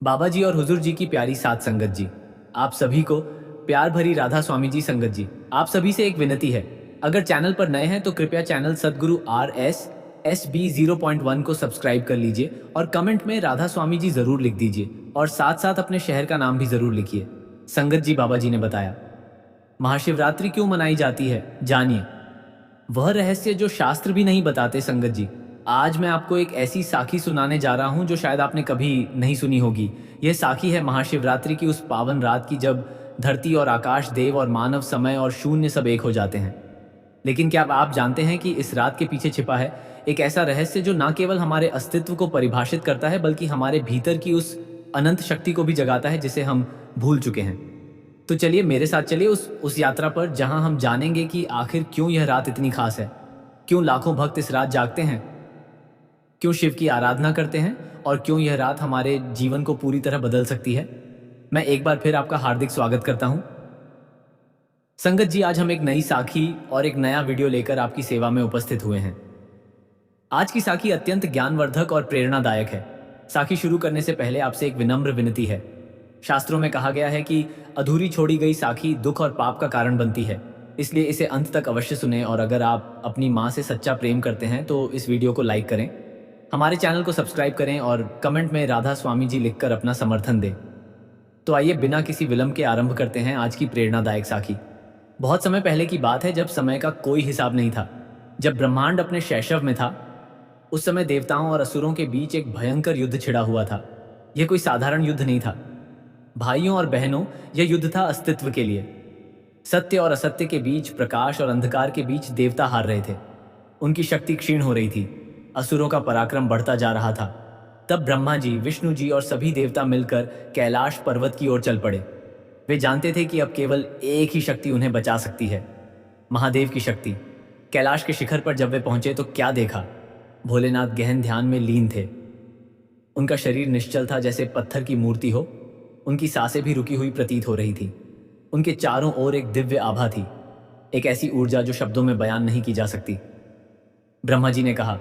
बाबा जी और हुजूर जी की प्यारी सात संगत जी, आप सभी को प्यार भरी राधा स्वामी जी संगत जी, आप सभी से एक विनती है। अगर चैनल पर नए हैं तो कृपया चैनल सदगुरु RSSB 0.1 को सब्सक्राइब कर लीजिए और कमेंट में राधा स्वामी जी जरूर लिख दीजिए और साथ साथ अपने शहर का नाम भी जरूर लिखिए। संगत जी, बाबा जी ने बताया, महाशिवरात्रि क्यों मनाई जाती है, जानिए वह रहस्य जो शास्त्र भी नहीं बताते। संगत जी, आज मैं आपको एक ऐसी साखी सुनाने जा रहा हूं जो शायद आपने कभी नहीं सुनी होगी। यह साखी है महाशिवरात्रि की उस पावन रात की जब धरती और आकाश, देव और मानव, समय और शून्य सब एक हो जाते हैं। लेकिन क्या आप जानते हैं कि इस रात के पीछे छिपा है एक ऐसा रहस्य जो न केवल हमारे अस्तित्व को परिभाषित करता है बल्कि हमारे भीतर की उस अनंत शक्ति को भी जगाता है जिसे हम भूल चुके हैं। तो चलिए मेरे साथ चलिए उस यात्रा पर जहां हम जानेंगे कि आखिर क्यों यह रात इतनी खास है, क्यों लाखों भक्त इस रात जागते हैं, क्यों शिव की आराधना करते हैं और क्यों यह रात हमारे जीवन को पूरी तरह बदल सकती है। मैं एक बार फिर आपका हार्दिक स्वागत करता हूं। संगत जी, आज हम एक नई साखी और एक नया वीडियो लेकर आपकी सेवा में उपस्थित हुए हैं। आज की साखी अत्यंत ज्ञानवर्धक और प्रेरणादायक है। साखी शुरू करने से पहले आपसे एक विनम्र विनती है। शास्त्रों में कहा गया है कि अधूरी छोड़ी गई साखी दुख और पाप का कारण बनती है, इसलिए इसे अंत तक अवश्य सुनें। और अगर आप अपनी माँ से सच्चा प्रेम करते हैं तो इस वीडियो को लाइक करें, हमारे चैनल को सब्सक्राइब करें और कमेंट में राधा स्वामी जी लिखकर अपना समर्थन दें। तो आइए बिना किसी विलंब के आरंभ करते हैं आज की प्रेरणादायक साखी। बहुत समय पहले की बात है, जब समय का कोई हिसाब नहीं था, जब ब्रह्मांड अपने शैशव में था। उस समय देवताओं और असुरों के बीच एक भयंकर युद्ध छिड़ा हुआ था। यह कोई साधारण युद्ध नहीं था भाइयों और बहनों, यह युद्ध था अस्तित्व के लिए। सत्य और असत्य के बीच, प्रकाश और अंधकार के बीच देवता हार रहे थे। उनकी शक्ति क्षीण हो रही थी, असुरों का पराक्रम बढ़ता जा रहा था। तब ब्रह्मा जी, विष्णु जी और सभी देवता मिलकर कैलाश पर्वत की ओर चल पड़े। वे जानते थे कि अब केवल एक ही शक्ति उन्हें बचा सकती है, महादेव की शक्ति। कैलाश के शिखर पर जब वे पहुंचे तो क्या देखा। भोलेनाथ गहन ध्यान में लीन थे। उनका शरीर निश्चल था, जैसे पत्थर की मूर्ति हो। उनकी सांसें भी रुकी हुई प्रतीत हो रही थी। उनके चारों ओर एक दिव्य आभा थी, एक ऐसी ऊर्जा जो शब्दों में बयान नहीं की जा सकती। ब्रह्मा जी ने कहा,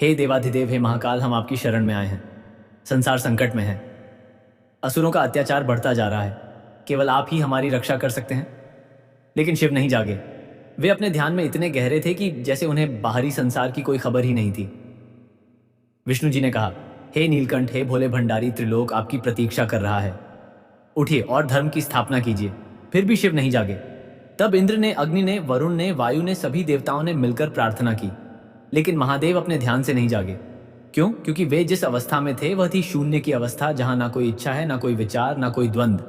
हे देवाधिदेव, हे महाकाल, हम आपकी शरण में आए हैं। संसार संकट में है, असुरों का अत्याचार बढ़ता जा रहा है, केवल आप ही हमारी रक्षा कर सकते हैं। लेकिन शिव नहीं जागे। वे अपने ध्यान में इतने गहरे थे कि जैसे उन्हें बाहरी संसार की कोई खबर ही नहीं थी। विष्णु जी ने कहा, हे नीलकंठ, हे भोले भंडारी, त्रिलोक आपकी प्रतीक्षा कर रहा है। उठिए और धर्म की स्थापना कीजिए। फिर भी शिव नहीं जागे। तब इंद्र ने, अग्नि ने, वरुण ने, वायु ने, सभी देवताओं ने मिलकर प्रार्थना की, लेकिन महादेव अपने ध्यान से नहीं जागे। क्यों? क्योंकि वे जिस अवस्था में थे वह थी शून्य की अवस्था, जहां ना कोई इच्छा है, ना कोई विचार, ना कोई द्वंद।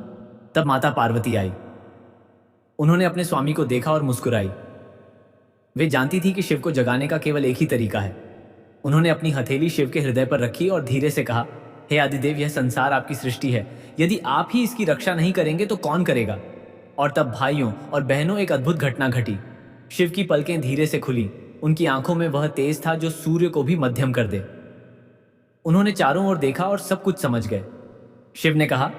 तब माता पार्वती आई। उन्होंने अपने स्वामी को देखा और मुस्कुराई। वे जानती थी कि शिव को जगाने का केवल एक ही तरीका है। उन्होंने अपनी हथेली शिव के हृदय पर रखी और धीरे से कहा, हे आदिदेव, यह संसार आपकी सृष्टि है। यदि आप ही इसकी रक्षा नहीं करेंगे तो कौन करेगा। और तब भाइयों और बहनों, एक अद्भुत घटना घटी। शिव की पलकें धीरे से खुली। उनकी आंखों में वह तेज था जो सूर्य को भी मध्यम कर दे। उन्होंने चारों ओर देखा और सब कुछ समझ गए। शिव ने कहा,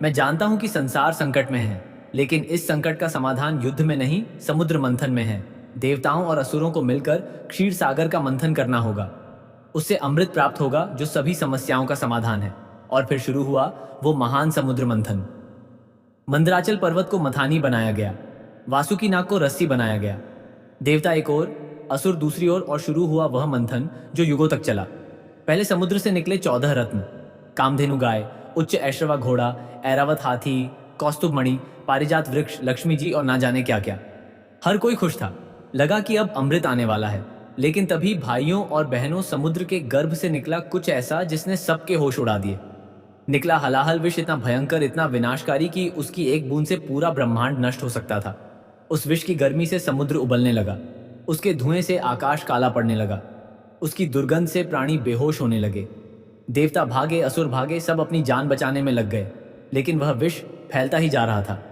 मैं जानता हूं कि संसार संकट में है, लेकिन इस संकट का समाधान युद्ध में नहीं, समुद्र मंथन में है। देवताओं और असुरों को मिलकर क्षीर सागर का मंथन करना होगा। उससे अमृत प्राप्त होगा जो सभी समस्याओं का समाधान है। और फिर शुरू हुआ वो महान समुद्र मंथन। मंदराचल पर्वत को मथानी बनाया गया, वासुकी नाग को रस्सी बनाया गया। देवता एक ओर, असुर दूसरी ओर, और शुरू हुआ वह मंथन जो युगों तक चला। पहले समुद्र से निकले 14 रत्न, कामधेनु गाय, उच्च ऐश्रवा घोड़ा, ऐरावत हाथी, कौस्तुभ मणि, पारिजात वृक्ष, लक्ष्मी जी और ना जाने क्या क्या। हर कोई खुश था, लगा कि अब अमृत आने वाला है। लेकिन तभी भाइयों और बहनों, समुद्र के गर्भ से निकला कुछ ऐसा जिसने सबके होश उड़ा दिए। निकला हलाहल विष, इतना भयंकर, इतना विनाशकारी कि उसकी एक बूंद से पूरा ब्रह्मांड नष्ट हो सकता था। उस विष की गर्मी से समुद्र उबलने लगा, उसके धुएं से आकाश काला पड़ने लगा, उसकी दुर्गंध से प्राणी बेहोश होने लगे। देवता भागे, असुर भागे, सब अपनी जान बचाने में लग गए। लेकिन वह विष फैलता ही जा रहा था।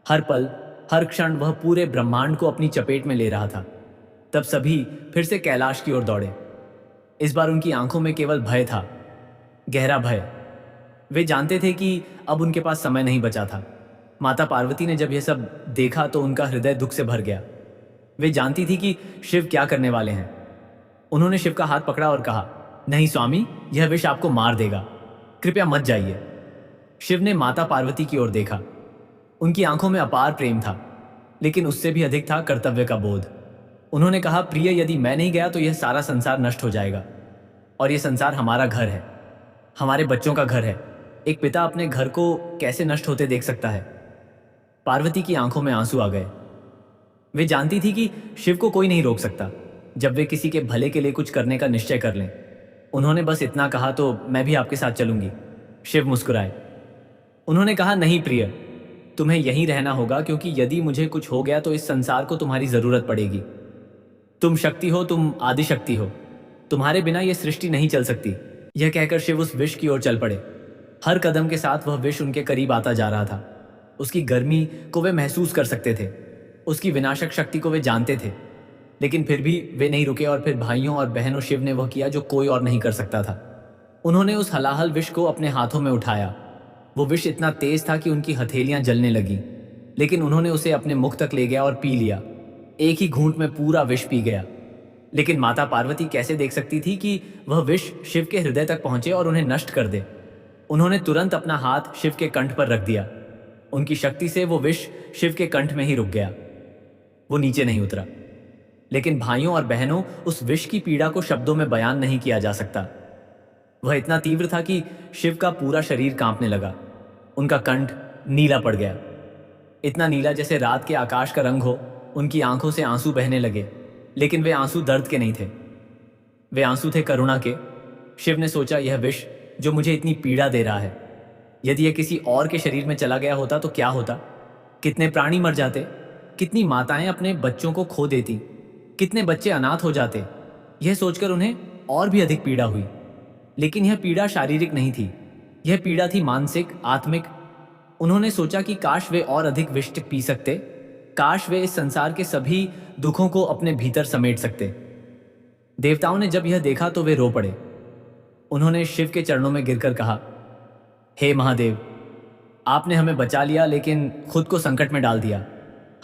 हर पल, हर क्षण वह पूरे ब्रह्मांड को अपनी चपेट में ले रहा था। तब सभी फिर से कैलाश की ओर दौड़े। इस बार उनकी आंखों में केवल भय था, गहरा भय। वे जानते थे कि अब उनके पास समय नहीं बचा था। माता पार्वती ने जब यह सब देखा तो उनका हृदय दुख से भर गया। वे जानती थी कि शिव क्या करने वाले हैं। उन्होंने शिव का हाथ पकड़ा और कहा, नहीं स्वामी, यह विष आपको मार देगा, कृपया मत जाइए। शिव ने माता पार्वती की ओर देखा। उनकी आंखों में अपार प्रेम था, लेकिन उससे भी अधिक था कर्तव्य का बोध। उन्होंने कहा, प्रिय, यदि मैं नहीं गया तो यह सारा संसार नष्ट हो जाएगा, और यह संसार हमारा घर है, हमारे बच्चों का घर है। एक पिता अपने घर को कैसे नष्ट होते देख सकता है? पार्वती की आंखों में आंसू आ गए। वे जानती थी कि शिव को कोई नहीं रोक सकता जब वे किसी के भले के लिए कुछ करने का निश्चय कर लें। उन्होंने बस इतना कहा, तो मैं भी आपके साथ चलूंगी। शिव मुस्कुराए। उन्होंने कहा, नहीं प्रिय, तुम्हें यहीं रहना होगा, क्योंकि यदि मुझे कुछ हो गया तो इस संसार को तुम्हारी जरूरत पड़ेगी। तुम शक्ति हो, तुम आदि शक्ति हो, तुम्हारे बिना यह सृष्टि नहीं चल सकती। यह कहकर शिव उस विष की ओर चल पड़े। हर कदम के साथ वह विष उनके करीब आता जा रहा था। उसकी गर्मी को वे महसूस कर सकते थे, उसकी विनाशक शक्ति को वे जानते थे, लेकिन फिर भी वे नहीं रुके। और फिर भाइयों और बहनों, शिव ने वह किया जो कोई और नहीं कर सकता था। उन्होंने उस हलाहल विष को अपने हाथों में उठाया। वो विष इतना तेज था कि उनकी हथेलियां जलने लगीं, लेकिन उन्होंने उसे अपने मुख तक ले गया और पी लिया। एक ही घूंट में पूरा विष पी गया। लेकिन माता पार्वती कैसे देख सकती थी कि वह विष शिव के हृदय तक पहुंचे और उन्हें नष्ट कर दे। उन्होंने तुरंत अपना हाथ शिव के कंठ पर रख दिया। उनकी शक्ति से वो विष शिव के कंठ में ही रुक गया, वो नीचे नहीं उतरा। लेकिन भाइयों और बहनों, उस विष की पीड़ा को शब्दों में बयान नहीं किया जा सकता। वह इतना तीव्र था कि शिव का पूरा शरीर कांपने लगा। उनका कंठ नीला पड़ गया, इतना नीला जैसे रात के आकाश का रंग हो। उनकी आंखों से आंसू बहने लगे, लेकिन वे आंसू दर्द के नहीं थे, वे आंसू थे करुणा के। शिव ने सोचा, यह विष जो मुझे इतनी पीड़ा दे रहा है, यदि यह किसी और के शरीर में चला गया होता तो क्या होता? कितने प्राणी मर जाते, कितनी माताएं अपने बच्चों को खो देती, कितने बच्चे अनाथ हो जाते। यह सोचकर उन्हें और भी अधिक पीड़ा हुई। लेकिन यह पीड़ा शारीरिक नहीं थी, यह पीड़ा थी मानसिक, आत्मिक। उन्होंने सोचा कि काश वे और अधिक विष पी सकते, काश वे इस संसार के सभी दुखों को अपने भीतर समेट सकते। देवताओं ने जब यह देखा तो वे रो पड़े। उन्होंने शिव के चरणों में गिरकर कहा, हे महादेव, आपने हमें बचा लिया, लेकिन खुद को संकट में डाल दिया।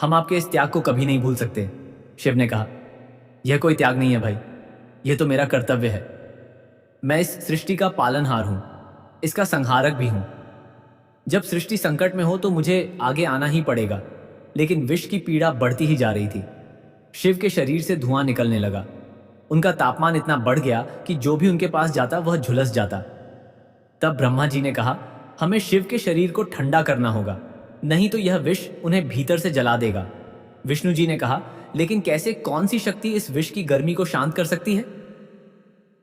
हम आपके इस त्याग को कभी नहीं भूल सकते। शिव ने कहा, यह कोई त्याग नहीं है भाई, यह तो मेरा कर्तव्य है। मैं इस सृष्टि का पालनहार हूं, इसका संहारक भी हूं। जब सृष्टि संकट में हो तो मुझे आगे आना ही पड़ेगा। लेकिन विष की पीड़ा बढ़ती ही जा रही थी। शिव के शरीर से धुआं निकलने लगा। उनका तापमान इतना बढ़ गया कि जो भी उनके पास जाता वह झुलस जाता। तब ब्रह्मा जी ने कहा, हमें शिव के शरीर को ठंडा करना होगा, नहीं तो यह विष उन्हें भीतर से जला देगा। विष्णु जी ने कहा, लेकिन कैसे, कौन सी शक्ति इस विष की गर्मी को शांत कर सकती है?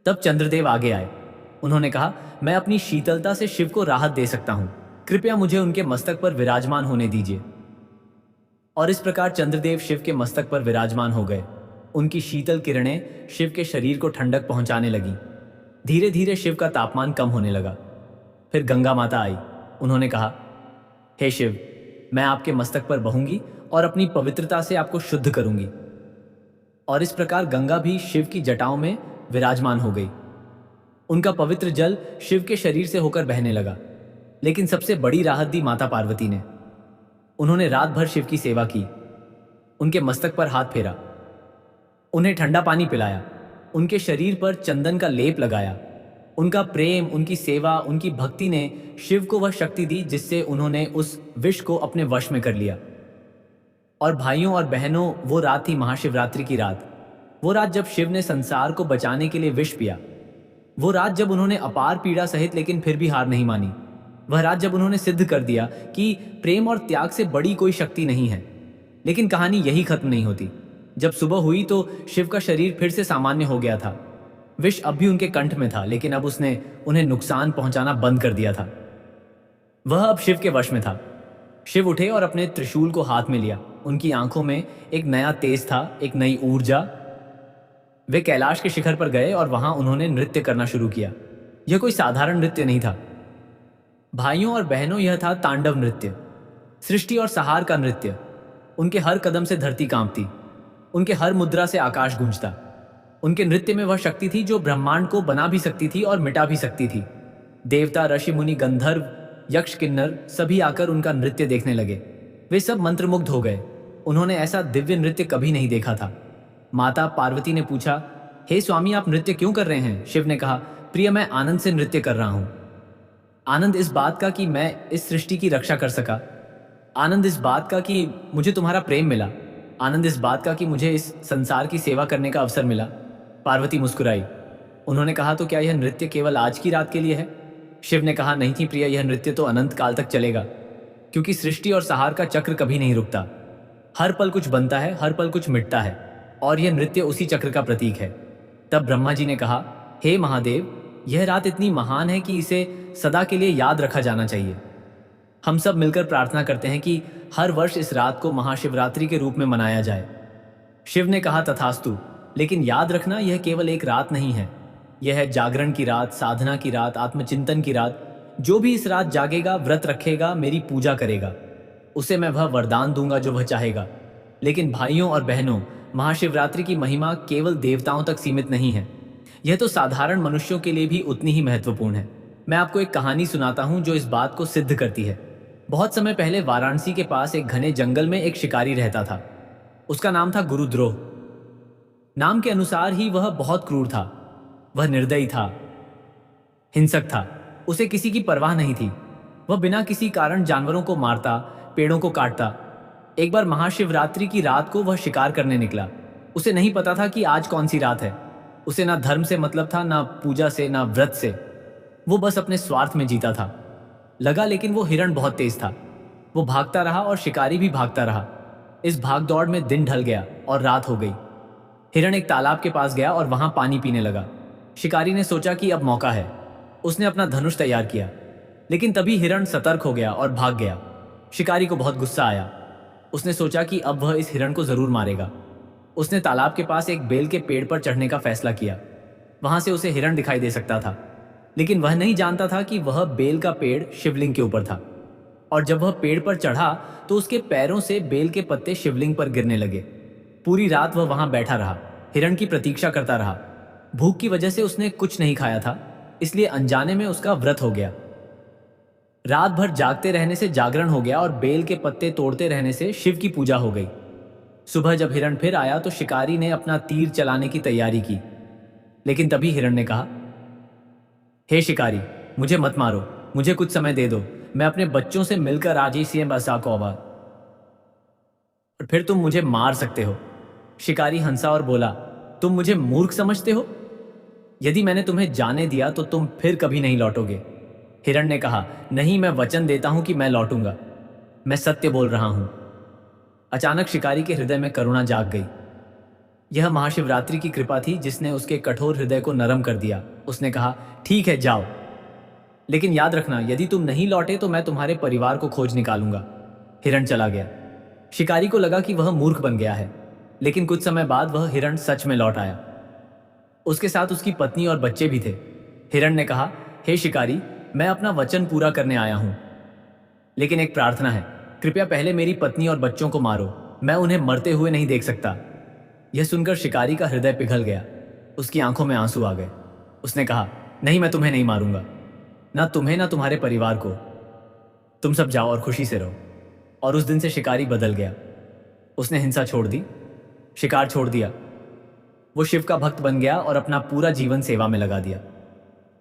तब चंद्रदेव आगे आए। उन्होंने कहा, मैं अपनी शीतलता से शिव को राहत दे सकता हूं, कृपया मुझे उनके मस्तक पर विराजमान होने दीजिए। और इस प्रकार चंद्रदेव शिव के मस्तक पर विराजमान हो गए। उनकी शीतल किरणें शिव के शरीर को ठंडक पहुंचाने लगी। धीरे धीरे शिव का तापमान कम होने लगा। फिर गंगा माता आई। उन्होंने कहा, हे शिव, मैं आपके मस्तक पर बहूंगी और अपनी पवित्रता से आपको शुद्ध करूंगी। और इस प्रकार गंगा भी शिव की जटाओं में विराजमान हो गई। उनका पवित्र जल शिव के शरीर से होकर बहने लगा। लेकिन सबसे बड़ी राहत दी माता पार्वती ने। उन्होंने रात भर शिव की सेवा की, उनके मस्तक पर हाथ फेरा, उन्हें ठंडा पानी पिलाया, उनके शरीर पर चंदन का लेप लगाया। उनका प्रेम, उनकी सेवा, उनकी भक्ति ने शिव को वह शक्ति दी जिससे उन्होंने उस विष को अपने वश में कर लिया। और भाइयों और बहनों, वो रात थी महाशिवरात्रि की रात। वो रात जब शिव ने संसार को बचाने के लिए विष पिया। वो रात जब उन्होंने अपार पीड़ा सहित लेकिन फिर भी हार नहीं मानी। वह रात जब उन्होंने सिद्ध कर दिया कि प्रेम और त्याग से बड़ी कोई शक्ति नहीं है। लेकिन कहानी यही खत्म नहीं होती। जब सुबह हुई तो शिव का शरीर फिर से सामान्य हो गया था। विष अब भी उनके कंठ में था, लेकिन अब उसने उन्हें नुकसान पहुंचाना बंद कर दिया था। वह अब शिव के वश में था। शिव उठे और अपने त्रिशूल को हाथ में लिया। उनकी आंखों में एक नया तेज था, एक नई ऊर्जा। वे कैलाश के शिखर पर गए और वहां उन्होंने नृत्य करना शुरू किया। यह कोई साधारण नृत्य नहीं था भाइयों और बहनों, यह था तांडव नृत्य, सृष्टि और सहार का नृत्य। उनके हर कदम से धरती कांपती, उनके हर मुद्रा से आकाश गूंजता। उनके नृत्य में वह शक्ति थी जो ब्रह्मांड को बना भी सकती थी और मिटा भी सकती थी। देवता, ऋषि मुनि, गंधर्व, यक्ष, किन्नर सभी आकर उनका नृत्य देखने लगे। वे सब मंत्रमुग्ध हो गए। उन्होंने ऐसा दिव्य नृत्य कभी नहीं देखा था। माता पार्वती ने पूछा, हे स्वामी, आप नृत्य क्यों कर रहे हैं? शिव ने कहा, प्रिय, मैं आनंद से नृत्य कर रहा हूं। आनंद इस बात का कि मैं इस सृष्टि की रक्षा कर सका। आनंद इस बात का कि मुझे तुम्हारा प्रेम मिला। आनंद इस बात का कि मुझे इस संसार की सेवा करने का अवसर मिला। पार्वती मुस्कुराई। उन्होंने कहा, तो क्या यह नृत्य केवल आज की रात के लिए है? शिव ने कहा, नहीं थी प्रिया, यह नृत्य तो अनंत काल तक चलेगा, क्योंकि सृष्टि और संहार का चक्र कभी नहीं रुकता। हर पल कुछ बनता है, हर पल कुछ मिटता है, और यह नृत्य उसी चक्र का प्रतीक है। तब ब्रह्मा जी ने कहा, हे महादेव, यह रात इतनी महान है कि इसे सदा के लिए याद रखा जाना चाहिए। हम सब मिलकर प्रार्थना करते हैं कि हर वर्ष इस रात को महाशिवरात्रि के रूप में मनाया जाए। शिव ने कहा, तथास्तु, लेकिन याद रखना, यह केवल एक रात नहीं है। यह है जागरण की रात, साधना की रात, आत्मचिंतन की रात। जो भी इस रात जागेगा, व्रत रखेगा, मेरी पूजा करेगा, उसे मैं वह वरदान दूंगा जो वह चाहेगा। लेकिन भाइयों और बहनों, महाशिवरात्रि की महिमा केवल देवताओं तक सीमित नहीं है, यह तो साधारण मनुष्यों के लिए भी उतनी ही महत्वपूर्ण है। मैं आपको एक कहानी सुनाता हूं जो इस बात को सिद्ध करती है। बहुत समय पहले वाराणसी के पास एक घने जंगल में एक शिकारी रहता था। उसका नाम था गुरुद्रोह। नाम के अनुसार ही वह बहुत क्रूर था। वह निर्दयी था, हिंसक था। उसे किसी की परवाह नहीं थी। वह बिना किसी कारण जानवरों को मारता, पेड़ों को काटता। एक बार महाशिवरात्रि की रात को वह शिकार करने निकला। उसे नहीं पता था कि आज कौन सी रात है। उसे ना धर्म से मतलब था, ना पूजा से, ना व्रत से। वो बस अपने स्वार्थ में जीता था। लगा लेकिन वो हिरण बहुत तेज था। वो भागता रहा और शिकारी भी भागता रहा। इस भागदौड़ में दिन ढल गया और रात हो गई। हिरण एक तालाब के पास गया और वहां पानी पीने लगा। शिकारी ने सोचा कि अब मौका है। उसने अपना धनुष तैयार किया, लेकिन तभी हिरण सतर्क हो गया और भाग गया। शिकारी को बहुत गुस्सा आया। उसने सोचा कि अब वह इस हिरण को जरूर मारेगा। उसने तालाब के पास एक बेल के पेड़ पर चढ़ने का फैसला किया। वहां से उसे हिरण दिखाई दे सकता था, लेकिन वह नहीं जानता था कि वह बेल का पेड़ शिवलिंग के ऊपर था। और जब वह पेड़ पर चढ़ा तो उसके पैरों से बेल के पत्ते शिवलिंग पर गिरने लगे। पूरी रात वह वहां बैठा रहा, हिरण की प्रतीक्षा करता रहा। भूख की वजह से उसने कुछ नहीं खाया था, इसलिए अनजाने में उसका व्रत हो गया। रात भर जागते रहने से जागरण हो गया और बेल के पत्ते तोड़ते रहने से शिव की पूजा हो गई। सुबह जब हिरण फिर आया तो शिकारी ने अपना तीर चलाने की तैयारी की, लेकिन तभी हिरण ने कहा, हे शिकारी, मुझे मत मारो, मुझे कुछ समय दे दो। मैं अपने बच्चों से मिलकर आज ही सीएम बसा कौवा, और फिर तुम मुझे मार सकते हो। शिकारी हंसा और बोला, तुम मुझे मूर्ख समझते हो? यदि मैंने तुम्हें जाने दिया तो तुम फिर कभी नहीं लौटोगे। हिरण ने कहा, नहीं, मैं वचन देता हूं कि मैं लौटूंगा। मैं सत्य बोल रहा हूं। अचानक शिकारी के हृदय में करुणा जाग गई। यह महाशिवरात्रि की कृपा थी जिसने उसके कठोर हृदय को नरम कर दिया। उसने कहा, ठीक है, जाओ, लेकिन याद रखना, यदि तुम नहीं लौटे तो मैं तुम्हारे परिवार को खोज निकालूंगा। हिरण चला गया। शिकारी को लगा कि वह मूर्ख बन गया है, लेकिन कुछ समय बाद वह हिरण सच में लौट आया। उसके साथ उसकी पत्नी और बच्चे भी थे। हिरण ने कहा, हे शिकारी, मैं अपना वचन पूरा करने आया हूं, लेकिन एक प्रार्थना है। कृपया पहले मेरी पत्नी और बच्चों को मारो, मैं उन्हें मरते हुए नहीं देख सकता। यह सुनकर शिकारी का हृदय पिघल गया। उसकी आंखों में आंसू आ गए। उसने कहा, नहीं, मैं तुम्हें नहीं मारूंगा, ना तुम्हें ना तुम्हारे परिवार को। तुम सब जाओ और खुशी से रहो। और उस दिन से शिकारी बदल गया। उसने हिंसा छोड़ दी, शिकार छोड़ दिया। वो शिव का भक्त बन गया और अपना पूरा जीवन सेवा में लगा दिया।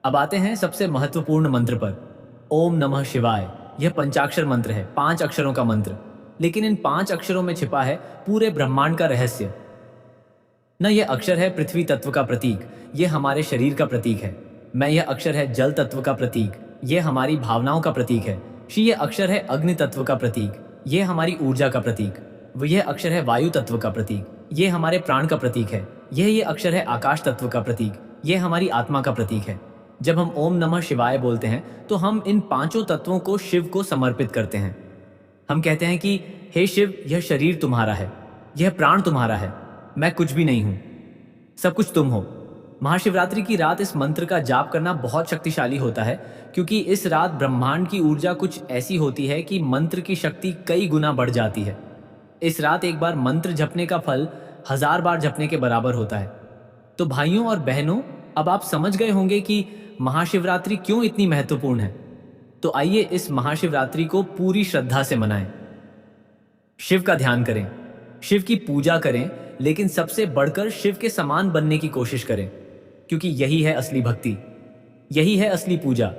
अब आते हैं सबसे महत्वपूर्ण मंत्र पर, ओम नमः शिवाय। यह पंचाक्षर मंत्र है, 5 अक्षरों का मंत्र, लेकिन इन 5 अक्षरों में छिपा है पूरे ब्रह्मांड का रहस्य। न यह अक्षर है पृथ्वी तत्व का प्रतीक, यह हमारे शरीर का प्रतीक है। मैं यह अक्षर है जल तत्व का प्रतीक, यह हमारी भावनाओं का प्रतीक है। यह अक्षर है अग्नि तत्व का प्रतीक, यह हमारी ऊर्जा का प्रतीक। यह अक्षर है वायु तत्व का प्रतीक, यह हमारे प्राण का प्रतीक है। यह अक्षर है आकाश तत्व का प्रतीक, यह हमारी आत्मा का प्रतीक है। जब हम ओम नमः शिवाय बोलते हैं तो हम इन 5 तत्वों को शिव को समर्पित करते हैं। हम कहते हैं कि हे शिव, यह शरीर तुम्हारा है, यह प्राण तुम्हारा है, मैं कुछ भी नहीं हूं, सब कुछ तुम हो। महाशिवरात्रि की रात इस मंत्र का जाप करना बहुत शक्तिशाली होता है, क्योंकि इस रात ब्रह्मांड की ऊर्जा कुछ ऐसी होती है कि मंत्र की शक्ति कई गुना बढ़ जाती है। इस रात एक बार मंत्र जपने का फल 1000 बार जपने के बराबर होता है। तो भाइयों और बहनों, अब आप समझ गए होंगे कि महाशिवरात्रि क्यों इतनी महत्वपूर्ण है। तो आइए इस महाशिवरात्रि को पूरी श्रद्धा से मनाएं। शिव का ध्यान करें, शिव की पूजा करें, लेकिन सबसे बढ़कर शिव के समान बनने की कोशिश करें, क्योंकि यही है असली भक्ति, यही है असली पूजा।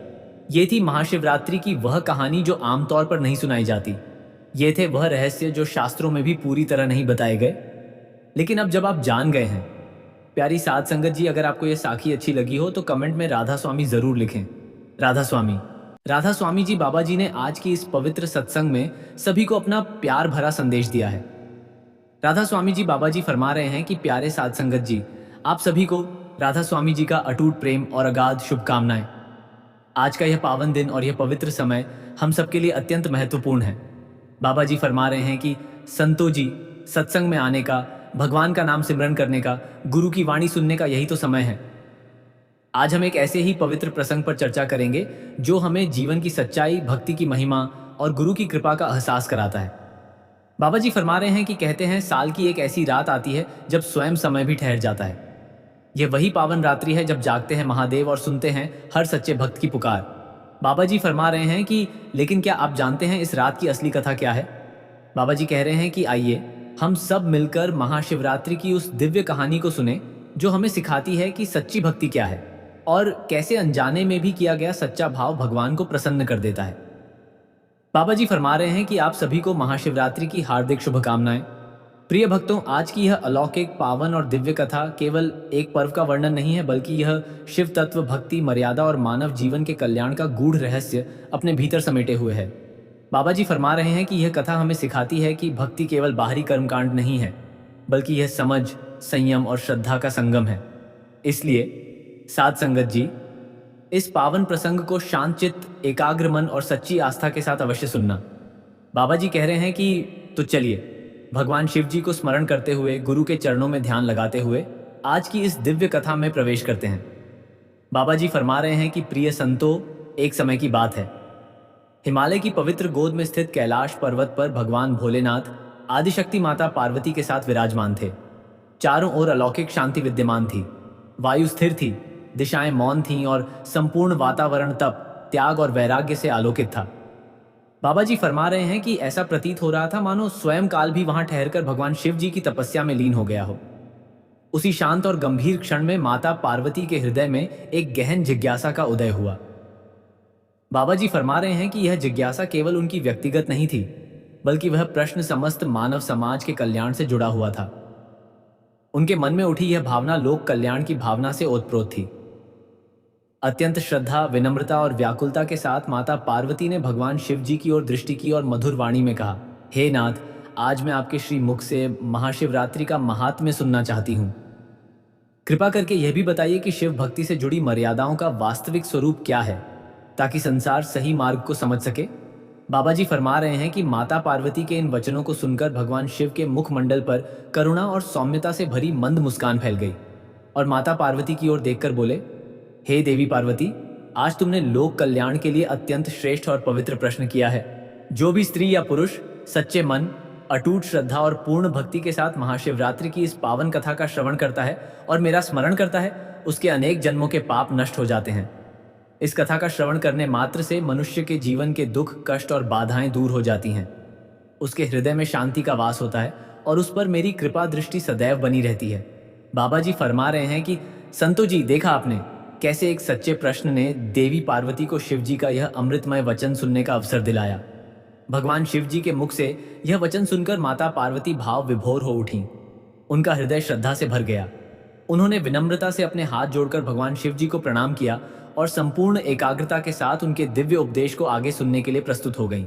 ये थी महाशिवरात्रि की वह कहानी जो आमतौर पर नहीं सुनाई जाती। ये थे वह रहस्य जो शास्त्रों में भी पूरी तरह नहीं बताए गए। लेकिन अब जब आप जान गए हैं, प्यारी साध संगत जी, अगर आपको ये साखी अच्छी लगी हो तो कमेंट में राधा स्वामी जरूर लिखें। राधा स्वामी। राधा स्वामी जी बाबा जी ने आज की इस पवित्र सत्संग में सभी को अपना प्यार भरा संदेश दिया है। राधा स्वामी जी बाबा जी फरमा रहे हैं कि प्यारे साध संगत जी, आप सभी को राधा स्वामी जी का अटूट प्रेम और अगाध शुभकामनाएं। आज का यह पावन दिन और यह पवित्र समय हम सबके लिए अत्यंत महत्वपूर्ण है। बाबा जी फरमा रहे हैं कि संतों जी, सत्संग में आने का, भगवान का नाम सिमरन करने का, गुरु की वाणी सुनने का यही तो समय है। आज हम एक ऐसे ही पवित्र प्रसंग पर चर्चा करेंगे जो हमें जीवन की सच्चाई, भक्ति की महिमा और गुरु की कृपा का एहसास कराता है। बाबा जी फरमा रहे हैं कि कहते हैं साल की एक ऐसी रात आती है जब स्वयं समय भी ठहर जाता है। यह वही पावन रात्रि है जब जागते हैं महादेव और सुनते हैं हर सच्चे भक्त की पुकार। बाबा जी फरमा रहे हैं कि लेकिन क्या आप जानते हैं इस रात की असली कथा क्या है? बाबा जी कह रहे हैं कि आइए हम सब मिलकर महाशिवरात्रि की उस दिव्य कहानी को सुने जो हमें सिखाती है कि सच्ची भक्ति क्या है और कैसे अनजाने में भी किया गया सच्चा भाव भगवान को प्रसन्न कर देता है। बाबा जी फरमा रहे हैं कि आप सभी को महाशिवरात्रि की हार्दिक शुभकामनाएं। प्रिय भक्तों, आज की यह अलौकिक, पावन और दिव्य कथा केवल एक पर्व का वर्णन नहीं है, बल्कि यह शिव तत्व, भक्ति, मर्यादा और मानव जीवन के कल्याण का गूढ़ रहस्य अपने भीतर समेटे हुए है। बाबा जी फरमा रहे हैं कि यह कथा हमें सिखाती है कि भक्ति केवल बाहरी कर्मकांड नहीं है, बल्कि यह समझ, संयम और श्रद्धा का संगम है। इसलिए साध संगत जी, इस पावन प्रसंग को शांत चित्त, एकाग्र मन और सच्ची आस्था के साथ अवश्य सुनना। बाबा जी कह रहे हैं कि तो चलिए भगवान शिव जी को स्मरण करते हुए, गुरु के चरणों में ध्यान लगाते हुए आज की इस दिव्य कथा में प्रवेश करते हैं। बाबा जी फरमा रहे हैं कि प्रिय संतों, एक समय की बात है, हिमालय की पवित्र गोद में स्थित कैलाश पर्वत पर भगवान भोलेनाथ आदिशक्ति माता पार्वती के साथ विराजमान थे। चारों ओर अलौकिक शांति विद्यमान थी, वायु स्थिर थी, दिशाएं मौन थीं और संपूर्ण वातावरण तप, त्याग और वैराग्य से आलोकित था। बाबा जी फरमा रहे हैं कि ऐसा प्रतीत हो रहा था मानो स्वयं काल भी वहां ठहरकर भगवान शिव जी की तपस्या में लीन हो गया हो। उसी शांत और गंभीर क्षण में माता पार्वती के हृदय में एक गहन जिज्ञासा का उदय हुआ। बाबा जी फरमा रहे हैं कि यह जिज्ञासा केवल उनकी व्यक्तिगत नहीं थी, बल्कि वह प्रश्न समस्त मानव समाज के कल्याण से जुड़ा हुआ था। उनके मन में उठी यह भावना लोक कल्याण की भावना से ओतप्रोत थी। अत्यंत श्रद्धा, विनम्रता और व्याकुलता के साथ माता पार्वती ने भगवान शिव जी की ओर दृष्टि की और मधुर वाणी में कहा, हे नाथ, आज मैं आपके श्री मुख से महाशिवरात्रि का महात्म्य सुनना चाहती हूँ। कृपा करके यह भी बताइए कि शिव भक्ति से जुड़ी मर्यादाओं का वास्तविक स्वरूप क्या है, ताकि संसार सही मार्ग को समझ सके। बाबा जी फरमा रहे हैं कि माता पार्वती के इन वचनों को सुनकर भगवान शिव के मुखमंडल पर करुणा और सौम्यता से भरी मंद मुस्कान फैल गई और माता पार्वती की ओर देखकर बोले, हे देवी पार्वती, आज तुमने लोक कल्याण के लिए अत्यंत श्रेष्ठ और पवित्र प्रश्न किया है। जो भी स्त्री या पुरुष सच्चे मन, अटूट श्रद्धा और पूर्ण भक्ति के साथ महाशिवरात्रि की इस पावन कथा का श्रवण करता है और मेरा स्मरण करता है, उसके अनेक जन्मों के पाप नष्ट हो जाते हैं। इस कथा का श्रवण करने मात्र से मनुष्य के जीवन के दुख, कष्ट और बाधाएं दूर हो जाती हैं। उसके हृदय में शांति का वास होता है और उस पर मेरी कृपा दृष्टि सदैव बनी रहती है। बाबा जी फरमा रहे हैं कि संतो जी, देखा आपने कैसे एक सच्चे प्रश्न ने देवी पार्वती को शिव जी का यह अमृतमय वचन सुनने का अवसर दिलाया। भगवान शिव जी के मुख से यह वचन सुनकर माता पार्वती भाव विभोर हो उठी। उनका हृदय श्रद्धा से भर गया। उन्होंने विनम्रता से अपने हाथ जोड़कर भगवान शिव जी को प्रणाम किया और संपूर्ण एकाग्रता के साथ उनके दिव्य उपदेश को आगे सुनने के लिए प्रस्तुत हो गईं।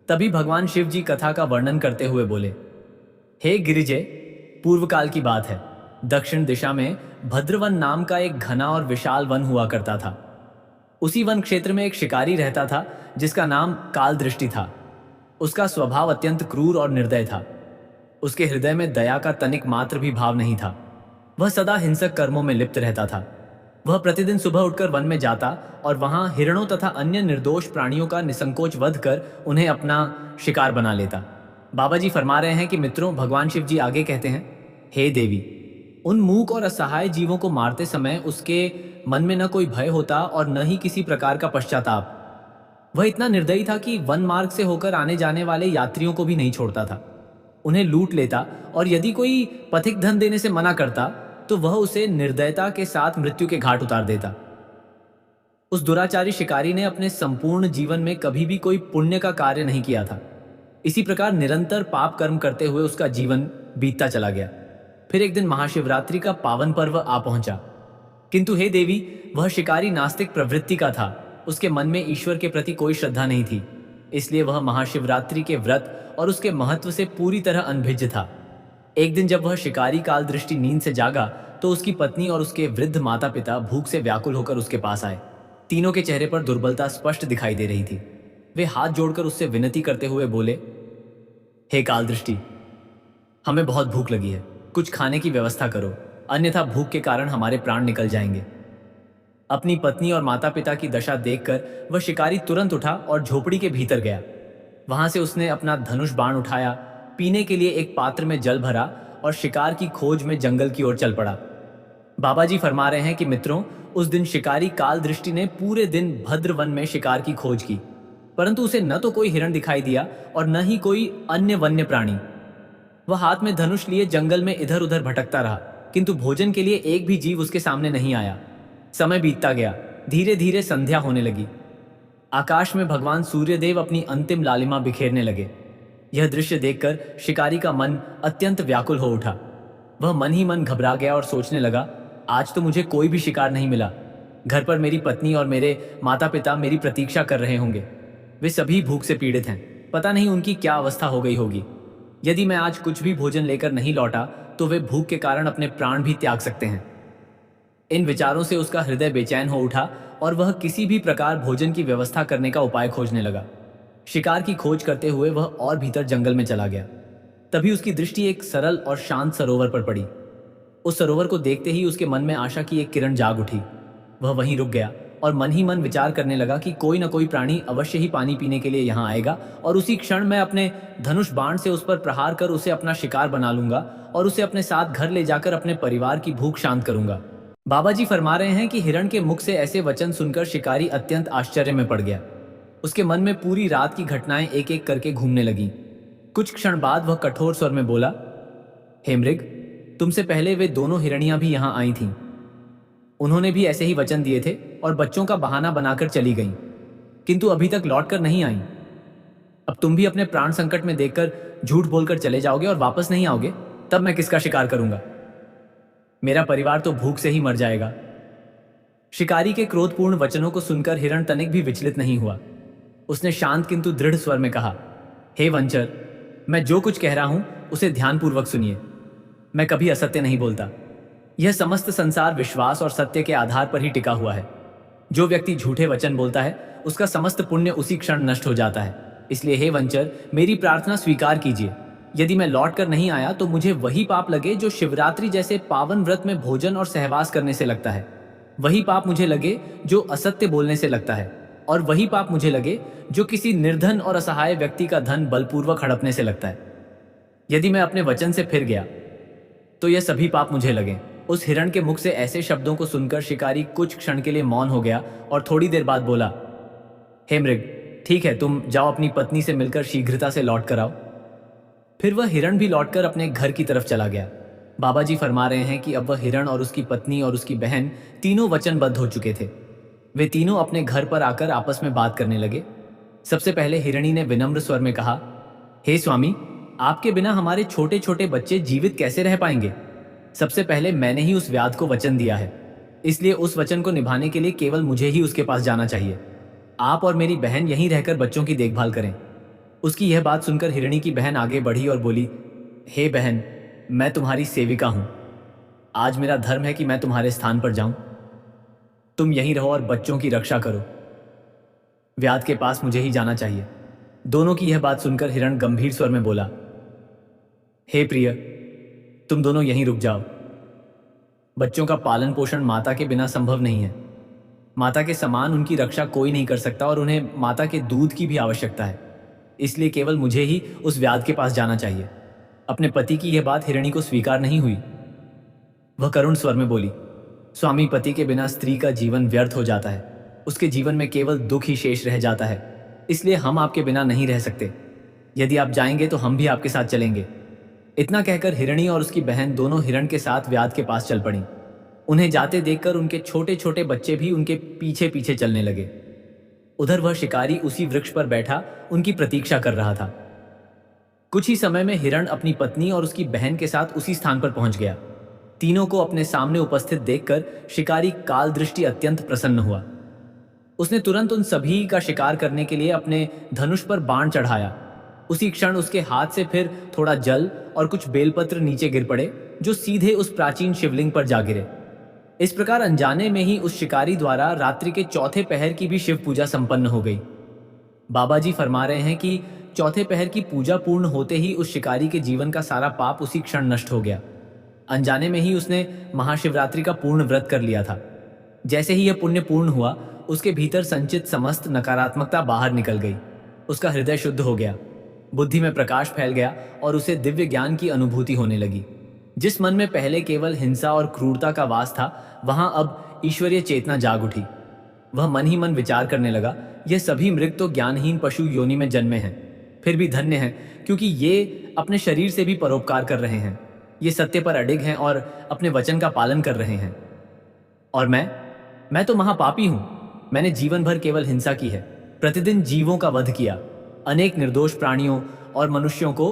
तभी भगवान शिव जी कथा का वर्णन करते हुए बोले, हे गिरिजे, पूर्व काल की बात है, दक्षिण दिशा में भद्रवन नाम का एक घना और विशाल वन हुआ करता था। उसी वन क्षेत्र में एक शिकारी रहता था जिसका नाम काल दृष्टि था। उसका स्वभाव अत्यंत क्रूर और निर्दय था। उसके हृदय में दया का तनिक मात्र भी भाव नहीं था। वह सदा हिंसक कर्मों में लिप्त रहता था। वह प्रतिदिन सुबह उठकर वन में जाता और वहां हिरणों तथा अन्य निर्दोष प्राणियों का निसंकोच वध कर उन्हें अपना शिकार बना लेता। बाबा जी फरमा रहे हैं कि मित्रों, भगवान शिव जी आगे कहते हैं, हे देवी, उन मूक और असहाय जीवों को मारते समय उसके मन में न कोई भय होता और न ही किसी प्रकार का पश्चाताप। वह इतना निर्दयी था कि वन मार्ग से होकर आने जाने वाले यात्रियों को भी नहीं छोड़ता था। उन्हें लूट लेता और यदि कोई पथिक धन देने से मना करता तो वह उसे निर्दयता के साथ मृत्यु के घाट उतार देता। उस दुराचारी शिकारी ने अपने संपूर्ण जीवन में कभी भी कोई पुण्य का कार्य नहीं किया था। इसी प्रकार निरंतर पाप कर्म करते हुए उसका जीवन बीतता चला गया। फिर एक दिन महाशिवरात्रि का पावन पर्व आ पहुंचा। किंतु हे देवी, वह शिकारी नास्तिक प्रवृत्ति का था। उसके मन में ईश्वर के प्रति कोई श्रद्धा नहीं थी। इसलिए वह महाशिवरात्रि के व्रत और उसके महत्व से पूरी तरह अनभिज्ञ था। एक दिन जब वह शिकारी काल दृष्टि नींद से जागा तो उसकी पत्नी और उसके वृद्ध माता पिता भूख से व्याकुल होकर उसके पास आए। तीनों के चेहरे पर दुर्बलता स्पष्ट दिखाई दे रही थी। वे हाथ जोड़कर उससे विनती करते हुए बोले, हे काल दृष्टि, हमें बहुत भूख लगी है, कुछ खाने की व्यवस्था करो, अन्यथा भूख के कारण हमारे प्राण निकल जाएंगे। अपनी पत्नी और माता पिता की दशा देखकर वह शिकारी तुरंत उठा और झोपड़ी के भीतर गया। वहां से उसने अपना धनुष बाण उठाया, पीने के लिए एक पात्र में जल भरा और शिकार की खोज में जंगल की ओर चल पड़ा। बाबा जी फरमा रहे हैं कि मित्रों, उस दिन शिकारी काल दृष्टि ने पूरे दिन भद्रवन में शिकार की खोज की, परंतु उसे न तो कोई हिरण दिखाई दिया और न ही कोई अन्य वन्य प्राणी। वह हाथ में धनुष लिए जंगल में इधर उधर भटकता रहा, किंतु भोजन के लिए एक भी जीव उसके सामने नहीं आया। समय बीतता गया, धीरे धीरे संध्या होने लगी। आकाश में भगवान सूर्यदेव अपनी अंतिम लालिमा बिखेरने लगे। यह दृश्य देखकर शिकारी का मन अत्यंत व्याकुल हो उठा। वह मन ही मन घबरा गया और सोचने लगा, आज तो मुझे कोई भी शिकार नहीं मिला। घर पर मेरी पत्नी और मेरे माता पिता मेरी प्रतीक्षा कर रहे होंगे। वे सभी भूख से पीड़ित हैं। पता नहीं उनकी क्या अवस्था हो गई होगी। यदि मैं आज कुछ भी भोजन लेकर नहीं लौटा तो वे भूख के कारण अपने प्राण भी त्याग सकते हैं। इन विचारों से उसका हृदय बेचैन हो उठा और वह किसी भी प्रकार भोजन की व्यवस्था करने का उपाय खोजने लगा। शिकार की खोज करते हुए वह और भीतर जंगल में चला गया। तभी उसकी दृष्टि एक सरल और शांत सरोवर पर पड़ी। उस सरोवर को देखते ही उसके मन में आशा की एक किरण जाग उठी। वह वहीं रुक गया और मन ही मन विचार करने लगा कि कोई न कोई प्राणी अवश्य ही पानी पीने के लिए यहाँ आएगा और उसी क्षण मैं अपने धनुष बाण से उस पर प्रहार कर उसे अपना शिकार बना लूंगा और उसे अपने साथ घर ले जाकर अपने परिवार की भूख शांत करूंगा। बाबा जी फरमा रहे हैं कि हिरण के मुख से ऐसे वचन सुनकर शिकारी अत्यंत आश्चर्य में पड़ गया। उसके मन में पूरी रात की घटनाएं एक एक करके घूमने लगीं। कुछ क्षण बाद वह कठोर स्वर में बोला, हे मृग, तुमसे पहले वे दोनों हिरणियां भी यहाँ आई थीं। उन्होंने भी ऐसे ही वचन दिए थे और बच्चों का बहाना बनाकर चली गईं, किंतु अभी तक लौटकर नहीं आईं। अब तुम भी अपने प्राण संकट में देखकर झूठ बोलकर चले जाओगे और वापस नहीं आओगे, तब मैं किसका शिकार करूंगा? मेरा परिवार तो भूख से ही मर जाएगा। शिकारी के क्रोधपूर्ण वचनों को सुनकर हिरण तनिक भी विचलित नहीं हुआ। उसने शांत किंतु दृढ़ स्वर में कहा, हे वंचर, मैं जो कुछ कह रहा हूं उसे ध्यानपूर्वक सुनिए। मैं कभी असत्य नहीं बोलता। यह समस्त संसार विश्वास और सत्य के आधार पर ही टिका हुआ है। जो व्यक्ति झूठे वचन बोलता है उसका समस्त पुण्य उसी क्षण नष्ट हो जाता है। इसलिए हे वंचर, मेरी प्रार्थना स्वीकार कीजिए। यदि मैं लौट कर नहीं आया तो मुझे वही पाप लगे जो शिवरात्रि जैसे पावन व्रत में भोजन और सहवास करने से लगता है। वही पाप मुझे लगे जो असत्य बोलने से लगता है, और वही पाप मुझे लगे जो किसी निर्धन और असहाय व्यक्ति का धन बलपूर्वक हड़पने से लगता है। यदि मैं अपने वचन से फिर गया तो यह सभी पाप मुझे लगे। उस हिरण के मुख से ऐसे शब्दों को सुनकर शिकारी कुछ क्षण के लिए मौन हो गया और थोड़ी देर बाद बोला, हे मृग, ठीक है, तुम जाओ अपनी पत्नी से मिलकर शीघ्रता से लौट कर आओ। फिर वह हिरण भी लौटकर अपने घर की तरफ चला गया। बाबा जी फरमा रहे हैं कि अब वह हिरण और उसकी पत्नी और उसकी बहन तीनों वचनबद्ध हो चुके थे। वे तीनों अपने घर पर आकर आपस में बात करने लगे। सबसे पहले हिरणी ने विनम्र स्वर में कहा, हे स्वामी, आपके बिना हमारे छोटे छोटे बच्चे जीवित कैसे रह पाएंगे? सबसे पहले मैंने ही उस व्याध को वचन दिया है, इसलिए उस वचन को निभाने के लिए केवल मुझे ही उसके पास जाना चाहिए। आप और मेरी बहन यहीं रहकर बच्चों की देखभाल करें। उसकी यह बात सुनकर हिरणी की बहन आगे बढ़ी और बोली, हे बहन, मैं तुम्हारी सेविका हूं। आज मेरा धर्म है कि मैं तुम्हारे स्थान पर जाऊं। तुम यहीं रहो और बच्चों की रक्षा करो। व्याध के पास मुझे ही जाना चाहिए। दोनों की यह बात सुनकर हिरण गंभीर स्वर में बोला, हे प्रिय, तुम दोनों यहीं रुक जाओ। बच्चों का पालन पोषण माता के बिना संभव नहीं है। माता के समान उनकी रक्षा कोई नहीं कर सकता और उन्हें माता के दूध की भी आवश्यकता है। इसलिए केवल मुझे ही उस व्याध के पास जाना चाहिए। अपने पति की यह बात हिरणी को स्वीकार नहीं हुई। वह करुण स्वर में बोली, स्वामी, पति के बिना स्त्री का जीवन व्यर्थ हो जाता है। उसके जीवन में केवल दुख ही शेष रह जाता है। इसलिए हम आपके बिना नहीं रह सकते। यदि आप जाएंगे तो हम भी आपके साथ चलेंगे। इतना कहकर हिरणी और उसकी बहन दोनों हिरण के साथ व्याध के पास चल पड़ी। उन्हें जाते देखकर उनके छोटे छोटे बच्चे भी उनके पीछे पीछे चलने लगे। उधर वह शिकारी उसी वृक्ष पर बैठा उनकी प्रतीक्षा कर रहा था। कुछ ही समय में हिरण अपनी पत्नी और उसकी बहन के साथ उसी स्थान पर पहुंच गया। तीनों को अपने सामने उपस्थित देखकर शिकारी काल दृष्टि अत्यंत प्रसन्न हुआ। उसने तुरंत उन सभी का शिकार करने के लिए अपने धनुष पर बाण चढ़ाया। उसी क्षण उसके हाथ से फिर थोड़ा जल और कुछ बेलपत्र नीचे गिर पड़े, जो सीधे उस प्राचीन शिवलिंग पर जा गिरे। इस प्रकार अनजाने में ही उस शिकारी द्वारा रात्रि के चौथे पहर की भी शिव पूजा संपन्न हो गई। बाबा जी फरमा रहे हैं कि चौथे पहर की पूजा पूर्ण होते ही उस शिकारी के जीवन का सारा पाप उसी क्षण नष्ट हो गया। अनजाने में ही उसने महाशिवरात्रि का पूर्ण व्रत कर लिया था। जैसे ही यह पुण्य पूर्ण हुआ, उसके भीतर संचित समस्त नकारात्मकता बाहर निकल गई। उसका हृदय शुद्ध हो गया, बुद्धि में प्रकाश फैल गया और उसे दिव्य ज्ञान की अनुभूति होने लगी। जिस मन में पहले केवल हिंसा और क्रूरता का वास था, वहां अब ईश्वरीय चेतना जाग उठी। वह मन ही मन विचार करने लगा, यह सभी मृग तो ज्ञानहीन पशु योनि में जन्मे हैं, फिर भी धन्य हैं, क्योंकि ये अपने शरीर से भी परोपकार कर रहे हैं। ये सत्य पर अडिग हैं और अपने वचन का पालन कर रहे हैं। और मैं तो महापापी हूं। मैंने जीवन भर केवल हिंसा की है, प्रतिदिन जीवों का वध किया, अनेक निर्दोष प्राणियों और मनुष्यों को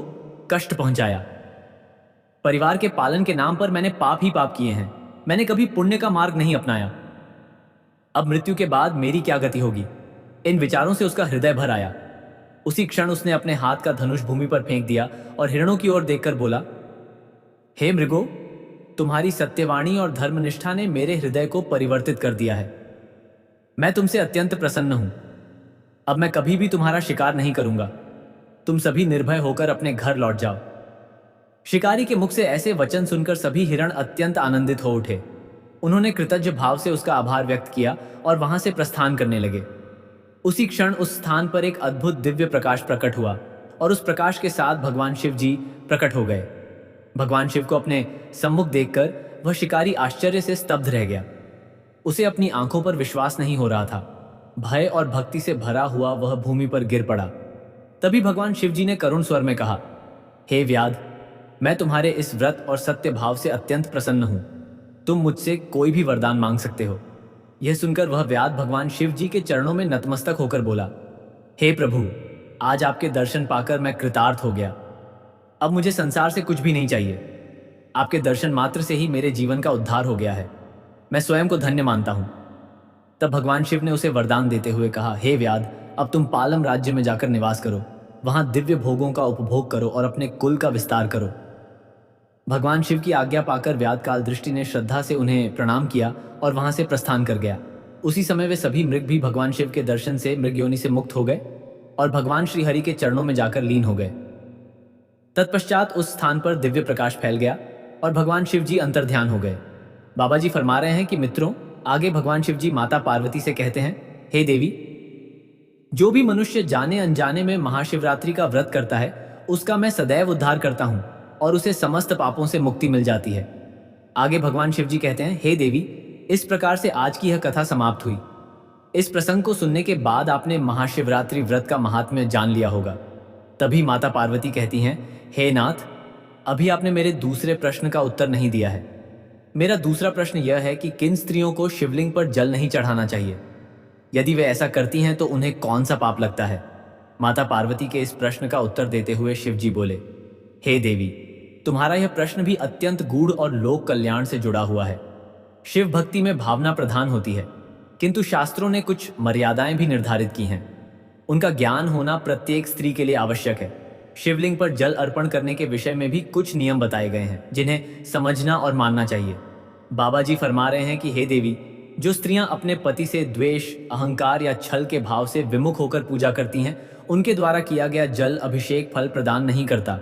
कष्ट पहुंचाया। परिवार के पालन के नाम पर मैंने पाप ही पाप किए हैं। मैंने कभी पुण्य का मार्ग नहीं अपनाया। अब मृत्यु के बाद मेरी क्या गति होगी? इन विचारों से उसका हृदय भर आया। उसी क्षण उसने अपने हाथ का धनुष भूमि पर फेंक दिया और हिरणों की ओर देखकर बोला, हे मृगो, तुम्हारी सत्यवाणी और धर्मनिष्ठा ने मेरे हृदय को परिवर्तित कर दिया है। मैं तुमसे अत्यंत प्रसन्न हूं। अब मैं कभी भी तुम्हारा शिकार नहीं करूंगा। तुम सभी निर्भय होकर अपने घर लौट जाओ। शिकारी के मुख से ऐसे वचन सुनकर सभी हिरण अत्यंत आनंदित हो उठे। उन्होंने कृतज्ञ भाव से उसका आभार व्यक्त किया और वहां से प्रस्थान करने लगे। उसी क्षण उस स्थान पर एक अद्भुत दिव्य प्रकाश प्रकट हुआ और उस प्रकाश के साथ भगवान शिव जी प्रकट हो गए। भगवान शिव को अपने सम्मुख देखकर वह शिकारी आश्चर्य से स्तब्ध रह गया। उसे अपनी आंखों पर विश्वास नहीं हो रहा था। भय और भक्ति से भरा हुआ वह भूमि पर गिर पड़ा। तभी भगवान शिव जी ने करुण स्वर में कहा, हे व्याध, मैं तुम्हारे इस व्रत और सत्य भाव से अत्यंत प्रसन्न हूं। तुम मुझसे कोई भी वरदान मांग सकते हो। यह सुनकर वह व्याध भगवान शिव जी के चरणों में नतमस्तक होकर बोला, हे प्रभु, आज आपके दर्शन पाकर मैं कृतार्थ हो गया। अब मुझे संसार से कुछ भी नहीं चाहिए। आपके दर्शन मात्र से ही मेरे जीवन का उद्धार हो गया है। मैं स्वयं को धन्य मानता हूं। तब भगवान शिव ने उसे वरदान देते हुए कहा, हे व्याध, अब तुम पालम राज्य में जाकर निवास करो। वहां दिव्य भोगों का उपभोग करो और अपने कुल का विस्तार करो। भगवान शिव की आज्ञा पाकर व्याध काल दृष्टि ने श्रद्धा से उन्हें प्रणाम किया और वहां से प्रस्थान कर गया। उसी समय वे सभी मृग भी भगवान शिव के दर्शन से मृग योनि से मुक्त हो गए और भगवान श्री हरि के चरणों में जाकर लीन हो गए। तत्पश्चात उस स्थान पर दिव्य प्रकाश फैल गया और भगवान शिव जी अंतर्ध्यान हो गए। बाबा जी फरमा रहे हैं कि मित्रों, आगे भगवान शिव जी माता पार्वती से कहते हैं, हे देवी, जो भी मनुष्य जाने अनजाने में महाशिवरात्रि का व्रत करता है, उसका मैं सदैव उद्धार करता हूं और उसे समस्त पापों से मुक्ति मिल जाती है। आगे भगवान शिव जी कहते हैं, हे देवी, इस प्रकार से आज की यह कथा समाप्त हुई। इस प्रसंग को सुनने के बाद आपने महाशिवरात्रि व्रत का महात्म्य जान लिया होगा। तभी माता पार्वती कहती हैं, हे नाथ, अभी आपने मेरे दूसरे प्रश्न का उत्तर नहीं दिया है। मेरा दूसरा प्रश्न यह है कि किन स्त्रियों को शिवलिंग पर जल नहीं चढ़ाना चाहिए? यदि वे ऐसा करती हैं तो उन्हें कौन सा पाप लगता है? माता पार्वती के इस प्रश्न का उत्तर देते हुए शिव जी बोले, हे देवी, तुम्हारा यह प्रश्न भी अत्यंत गूढ़ और लोक कल्याण से जुड़ा हुआ है। शिव भक्ति में भावना प्रधान होती है, किंतु शास्त्रों ने कुछ मर्यादाएं भी निर्धारित की हैं। उनका ज्ञान होना प्रत्येक स्त्री के लिए आवश्यक है। शिवलिंग पर जल अर्पण करने के विषय में भी कुछ नियम बताए गए हैं, जिन्हें समझना और मानना चाहिए। बाबा जी फरमा रहे हैं कि हे देवी, जो स्त्रियां अपने पति से द्वेष, अहंकार या छल के भाव से विमुख होकर पूजा करती हैं, उनके द्वारा किया गया जल अभिषेक फल प्रदान नहीं करता।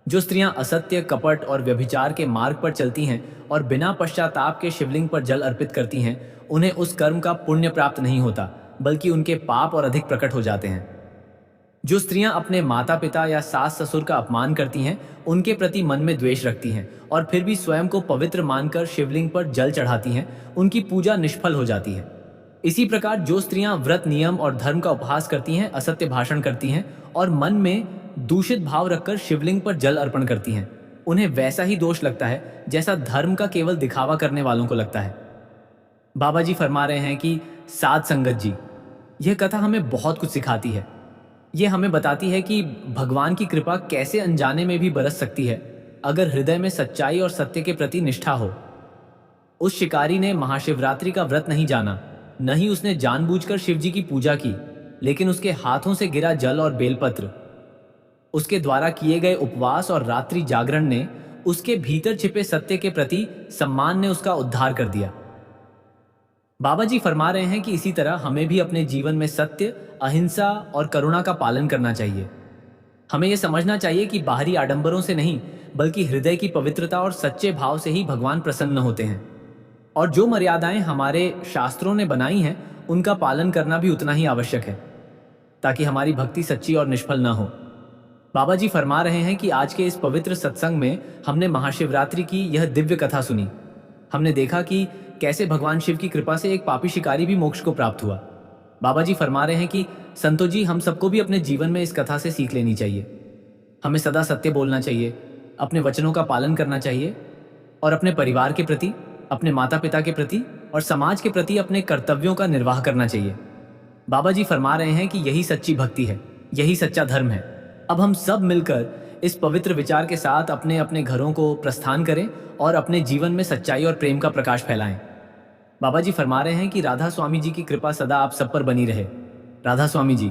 जो स्त्रियां असत्य, कपट और व्यभिचार के मार्ग पर चलती हैं और बिना पश्चाताप के शिवलिंग पर जल अर्पित करती हैं, उन्हें उस कर्म का पुण्य प्राप्त नहीं होता, बल्कि उनके पाप और अधिक प्रकट हो जाते हैं। जो स्त्रियां अपने माता पिता या सास ससुर का अपमान करती हैं, उनके प्रति मन में द्वेष रखती हैं और फिर भी स्वयं को पवित्र मानकर शिवलिंग पर जल चढ़ाती हैं, उनकी पूजा निष्फल हो जाती है। इसी प्रकार जो स्त्रियां व्रत, नियम और धर्म का उपहास करती हैं, असत्य भाषण करती हैं और मन में दूषित भाव रखकर शिवलिंग पर जल अर्पण करती हैं, उन्हें वैसा ही दोष लगता है जैसा धर्म का केवल दिखावा करने वालों को लगता है। बाबा जी फरमा रहे हैं कि साध संगत जी, यह कथा हमें बहुत कुछ सिखाती है। यह हमें बताती है कि भगवान की कृपा कैसे अनजाने में भी बरस सकती है अगर हृदय में सच्चाई और सत्य के प्रति निष्ठा हो। उस शिकारी ने महाशिवरात्रि का व्रत नहीं जाना, न ही उसने जानबूझकर शिव जी की पूजा की, लेकिन उसके हाथों से गिरा जल और बेलपत्र, उसके द्वारा किए गए उपवास और रात्रि जागरण ने उसके भीतर छिपे सत्य के प्रति सम्मान ने उसका उद्धार कर दिया। बाबा जी फरमा रहे हैं कि इसी तरह हमें भी अपने जीवन में सत्य, अहिंसा और करुणा का पालन करना चाहिए। हमें यह समझना चाहिए कि बाहरी आडंबरों से नहीं, बल्कि हृदय की पवित्रता और सच्चे भाव से ही भगवान प्रसन्न होते हैं। और जो मर्यादाएं हमारे शास्त्रों ने बनाई हैं, उनका पालन करना भी उतना ही आवश्यक है, ताकि हमारी भक्ति सच्ची और निष्फल न हो। बाबा जी फरमा रहे हैं कि आज के इस पवित्र सत्संग में हमने महाशिवरात्रि की यह दिव्य कथा सुनी। हमने देखा कि कैसे भगवान शिव की कृपा से एक पापी शिकारी भी मोक्ष को प्राप्त हुआ। बाबा जी फरमा रहे हैं कि संतो जी, हम सबको भी अपने जीवन में इस कथा से सीख लेनी चाहिए। हमें सदा सत्य बोलना चाहिए, अपने वचनों का पालन करना चाहिए और अपने परिवार के प्रति, अपने माता पिता के प्रति और समाज के प्रति अपने कर्तव्यों का निर्वाह करना चाहिए। बाबा जी फरमा रहे हैं कि यही सच्ची भक्ति है, यही सच्चा धर्म है। अब हम सब मिलकर इस पवित्र विचार के साथ अपने अपने घरों को प्रस्थान करें और अपने जीवन में सच्चाई और प्रेम का प्रकाश फैलाएं। बाबा जी फरमा रहे हैं कि राधा स्वामी जी की कृपा सदा आप सब पर बनी रहे। राधा स्वामी जी।